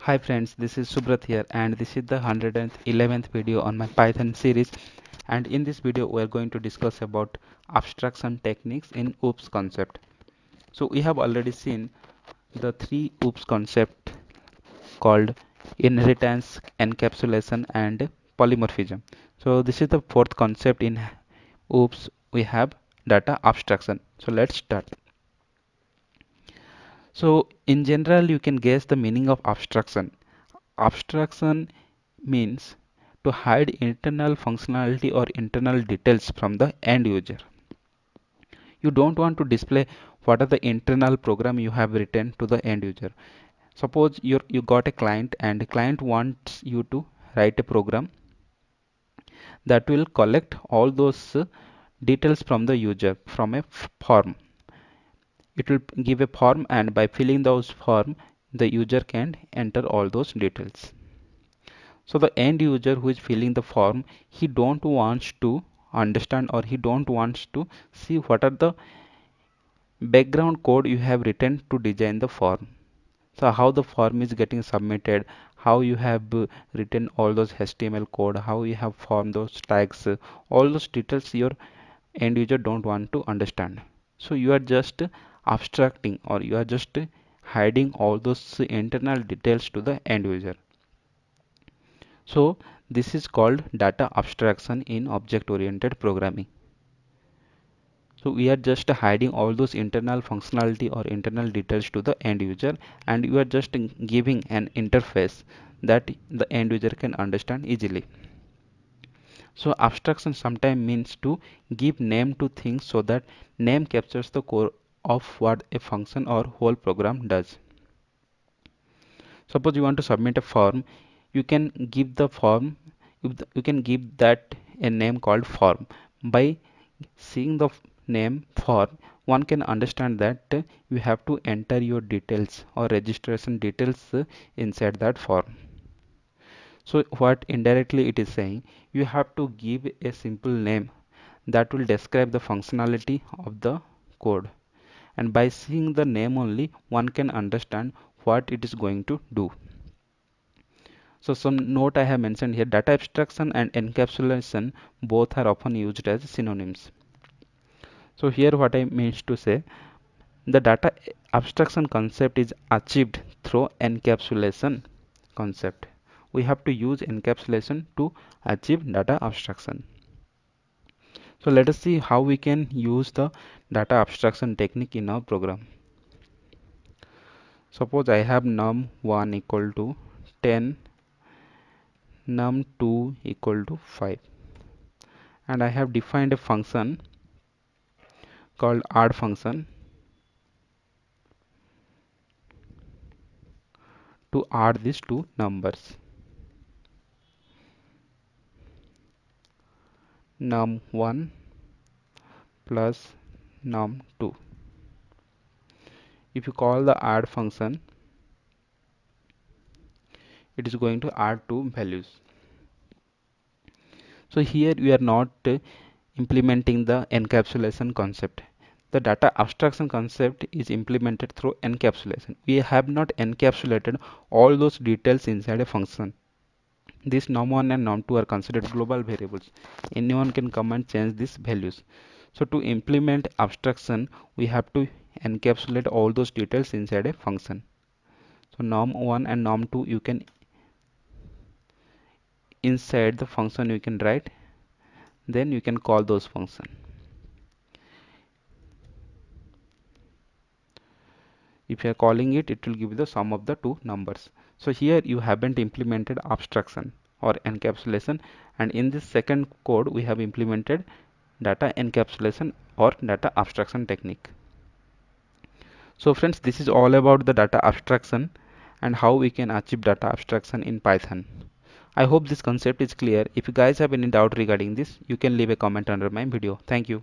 Hi friends, this is Subrat here and this is the 111th video on my Python series, and in this video we are going to discuss about abstraction techniques in OOPS concept. So we have already seen the three OOPS concept called inheritance, encapsulation and polymorphism. So this is the fourth concept in OOPS. We have data abstraction. So let's start. So in general you can guess the meaning of abstraction. Abstraction means to hide internal functionality or internal details from the end user. You don't want to display what are the internal program you have written to the end user. Suppose you got a client and the client wants you to write a program that will collect all those details from the user from a form. It will give a form, and by filling those form the user can enter all those details. So the end user who is filling the form, he don't wants to understand or he don't wants to see what are the background code you have written to design the form. So how the form is getting submitted, how you have written all those HTML code, how you have formed those tags, all those details your end user don't want to understand. So you are just abstracting or you are just hiding all those internal details to the end user. So this is called data abstraction in object-oriented programming. So we are just hiding all those internal functionality or internal details to the end user, and you are just giving an interface that the end user can understand easily. So abstraction sometimes means to give name to things so that name captures the core of what a function or whole program does. Suppose you want to submit a form, you can give the form, you can give that a name called form. By seeing the name form, one can understand that you have to enter your details or registration details inside that form. So what indirectly it is saying, you have to give a simple name that will describe the functionality of the code, and by seeing the name only one can understand what it is going to do. So some note I have mentioned here, data abstraction and encapsulation both are often used as synonyms. So here what I means to say, the data abstraction concept is achieved through encapsulation concept. We have to use encapsulation to achieve data abstraction. So let us see how we can use the data abstraction technique in our program. Suppose I have num1 equal to 10, num2 equal to 5, and I have defined a function called add function to add these two numbers, num1 plus num2. If you call the add function, it is going to add two values. So here we are not implementing the encapsulation concept. The data abstraction concept is implemented through encapsulation. We have not encapsulated all those details inside a function. These num1 and num2 are considered global variables. Anyone can come and change these values. So to implement abstraction, we have to encapsulate all those details inside a function. So num1 and num2 you can inside the function you can write, then you can call those function. If you are calling it, it will give you the sum of the two numbers. So here you haven't implemented abstraction or encapsulation, and in this second code we have implemented data encapsulation or data abstraction technique. So friends, this is all about the data abstraction and how we can achieve data abstraction in Python. I hope this concept is clear. If you guys have any doubt regarding this, you can leave a comment under my video. Thank you.